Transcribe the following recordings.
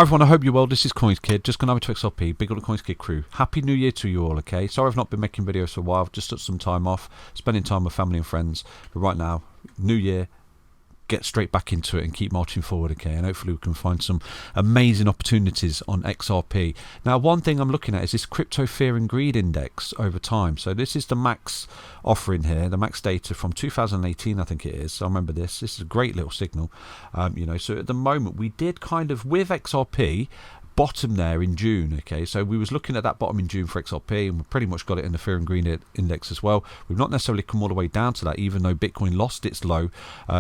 Hi everyone, I hope you're well. This is CoinsKid, just gone over to XRP, big on the CoinsKid crew. Happy New Year to you all, okay? Sorry I've not been making videos for a while, I've just took some time off, spending time with family and friends. But right now, New Year, get straight back into it and keep marching forward, okay? And hopefully we can find some amazing opportunities on XRP. Now, one thing I'm looking at is this crypto fear and greed index over time. So this is the max offering here, the max data from 2018, I think it is. So I remember this. This is a great little signal. So at the moment, we did kind of, with XRP, bottom there in June, okay? So we was looking at that bottom in June for XRP, and we pretty much got it in the fear and greed index as well. We've not necessarily come all the way down to that, even though Bitcoin lost its low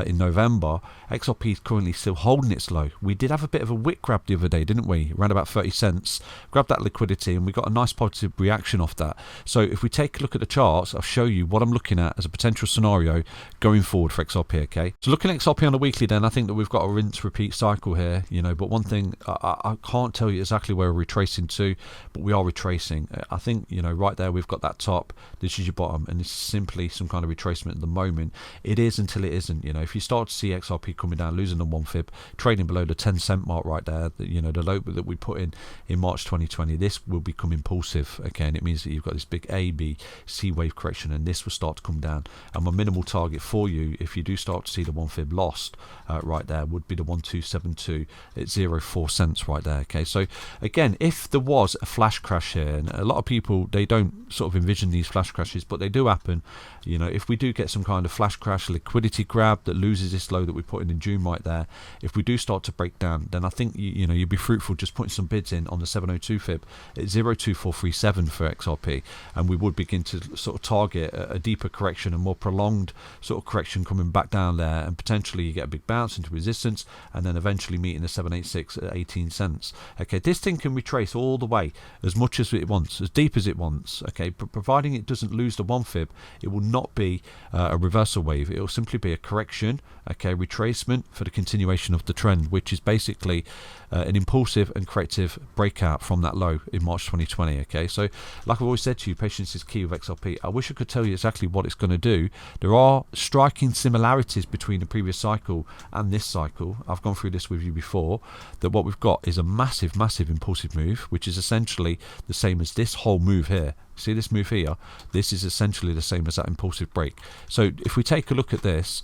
in November. XRP is currently still holding its low. We did have a bit of a wick grab the other day, didn't we? Around about 30 cents. Grabbed that liquidity, and we got a nice positive reaction off that. So if we take a look at the charts, I'll show you what I'm looking at as a potential scenario going forward for XRP, okay? So looking at XRP on the weekly then, I think that we've got a rinse repeat cycle here, but one thing I can't tell you exactly where we're retracing to, but we are retracing. I think, right there we've got that top, this is your bottom, and it's simply some kind of retracement at the moment. It is until it isn't. If you start to see XRP coming down, losing the 1 fib, trading below the 10 cent mark right there, the low that we put in March 2020, this will become impulsive, okay? And it means that you've got this big A, B, C wave correction, and this will start to come down. And my minimal target for you, if you do start to see the 1 fib lost right there, would be the 1272 at 04 cents right there, okay? So again, if there was a flash crash here, and a lot of people, they don't sort of envision these flash crashes, but they do happen. If we do get some kind of flash crash, liquidity grab that loses this low that we put in June right there, if we do start to break down, then I think you'd be fruitful just putting some bids in on the 702 fib at 02437 for XRP, and we would begin to sort of target a deeper correction, a more prolonged sort of correction coming back down there, and potentially you get a big bounce into resistance, and then eventually meeting the 786 at 18 cents. Okay, this thing can retrace all the way as much as it wants, as deep as it wants, okay? But providing it doesn't lose the 1 fib, it will not be a reversal wave. It will simply be a correction, okay, retracement for the continuation of the trend, which is basically an impulsive and corrective breakout from that low in March 2020, okay? So like I've always said to you, patience is key with XRP. I wish I could tell you exactly what it's going to do. There are striking similarities between the previous cycle and this cycle. I've gone through this with you before, that what we've got is a massive impulsive move, which is essentially the same as this whole move here. See this move here? This is essentially the same as that impulsive break. So if we take a look at this,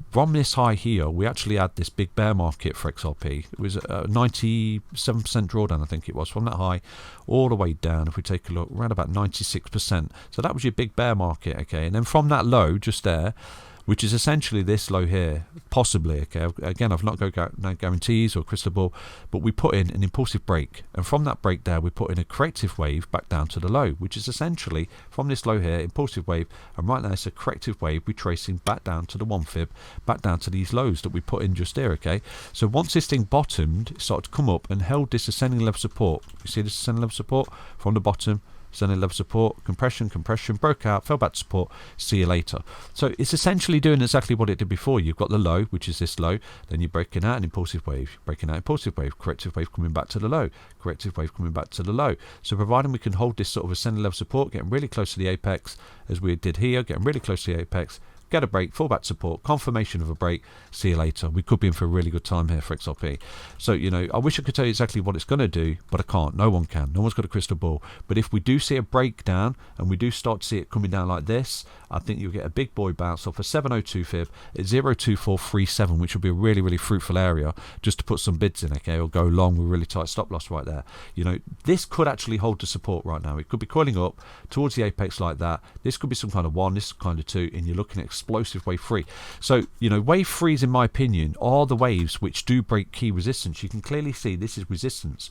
from this high here, we actually had this big bear market for XRP. It was a 97% drawdown, I think it was, from that high all the way down. If we take a look, around about 96%. So that was your big bear market, okay? And then from that low, just there, which is essentially this low here, possibly, okay? Again, I've not got no guarantees or crystal ball, but we put in an impulsive break, and from that break there, we put in a corrective wave back down to the low, which is essentially from this low here, impulsive wave, and right now it's a corrective wave retracing back down to the 1 fib, back down to these lows that we put in just there, okay? So once this thing bottomed, it started to come up and held this ascending level support. You see this ascending level support from the bottom, ascending level support, compression, broke out, fell back to support, see you later. So it's essentially doing exactly what it did before. You've got the low, which is this low, then you're breaking out an impulsive wave, corrective wave coming back to the low, corrective wave coming back to the low. So providing we can hold this sort of ascending level support, getting really close to the apex, as we did here, getting really close to the apex, get a break, fall back support, confirmation of a break, see you later. We could be in for a really good time here for XRP. So, I wish I could tell you exactly what it's going to do, but I can't. No one can. No one's got a crystal ball. But if we do see a breakdown and we do start to see it coming down like this, I think you'll get a big boy bounce off a 702 fib at 02437, which will be a really fruitful area just to put some bids in, okay, or go long with really tight stop loss right there. This could actually hold the support right now. It could be coiling up towards the apex like that. This could be some kind of 1, this is kind of 2, and you're looking at explosive wave 3. So, wave 3s, in my opinion, are the waves which do break key resistance. You can clearly see this is resistance,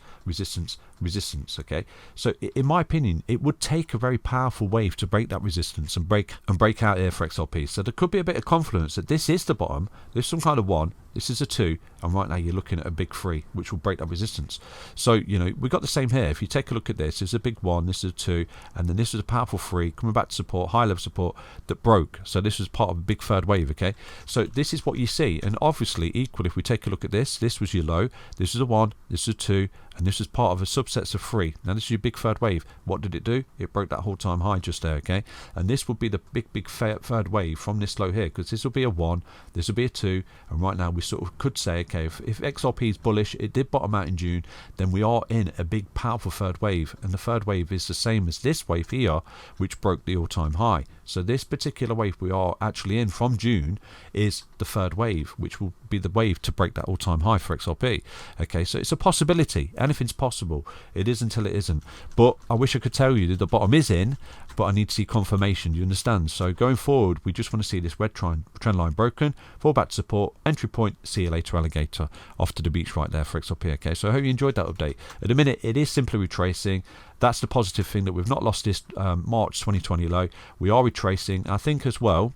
okay? So, in my opinion, it would take a very powerful wave to break that resistance and break out here for XRP. So, there could be a bit of confidence that this is the bottom, there's some kind of 1, this is a 2, and right now you're looking at a big 3, which will break that resistance. So, we got the same here. If you take a look at this, there's a big 1, this is a 2, and then this is a powerful 3, coming back to support, high level support, that broke. So this was part of a big third wave, okay? So this is what you see, and obviously, equally, if we take a look at this was your low, this is a 1, this is a 2, and this was part of a subset of 3. Now this is your big third wave. What did it do? It broke that all-time high just there, okay? And this would be the big third wave from this low here, because this will be a 1, this will be a 2, and right now we sort of could say, okay, if XRP is bullish, it did bottom out in June, then we are in a big powerful third wave, and the third wave is the same as this wave here, which broke the all-time high. So this particular wave we are actually in from June is the third wave, which will be the wave to break that all-time high for XRP. Okay, so it's a possibility. Anything's possible. It is until it isn't. But I wish I could tell you that the bottom is in, but I need to see confirmation. You understand? So going forward, we just want to see this red trend line broken, fall back to support, entry point, see you later alligator, off to the beach right there for XRP. Okay, so I hope you enjoyed that update. At the minute, it is simply retracing. That's the positive thing, that we've not lost this March 2020 low. We are retracing. I think as well,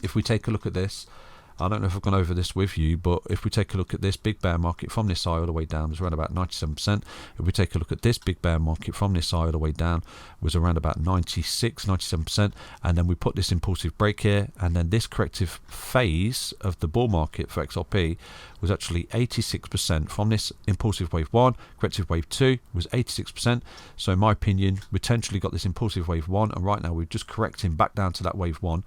if we take a look at this, I don't know if I've gone over this with you, but if we take a look at this big bear market from this high all the way down, was around about 97%. If we take a look at this big bear market from this high all the way down, was around about 96, 97%. And then we put this impulsive break here, and then this corrective phase of the bull market for XRP was actually 86% from this impulsive wave 1. Corrective wave 2 was 86%. So in my opinion, we potentially got this impulsive wave 1, and right now we're just correcting back down to that wave 1.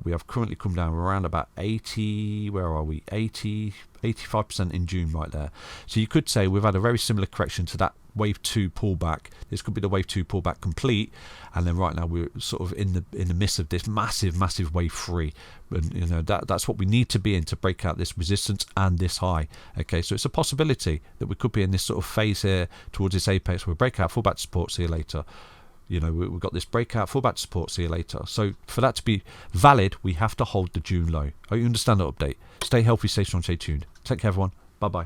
We have currently come down around about 80, where are we? 85% in June right there. So you could say we've had a very similar correction to that wave 2 pullback. This could be the wave 2 pullback complete, and then right now we're sort of in the midst of this massive wave 3, and you know that's what we need to be in to break out this resistance and this high. Okay, so it's a possibility that we could be in this sort of phase here towards this apex. We'll break out, fall back to support, see you later. You know, we've got this breakout, fall back to support, see you later. So for that to be valid, we have to hold the June low. Oh, you understand that update? Stay healthy, stay strong, stay tuned. Take care, everyone. Bye bye.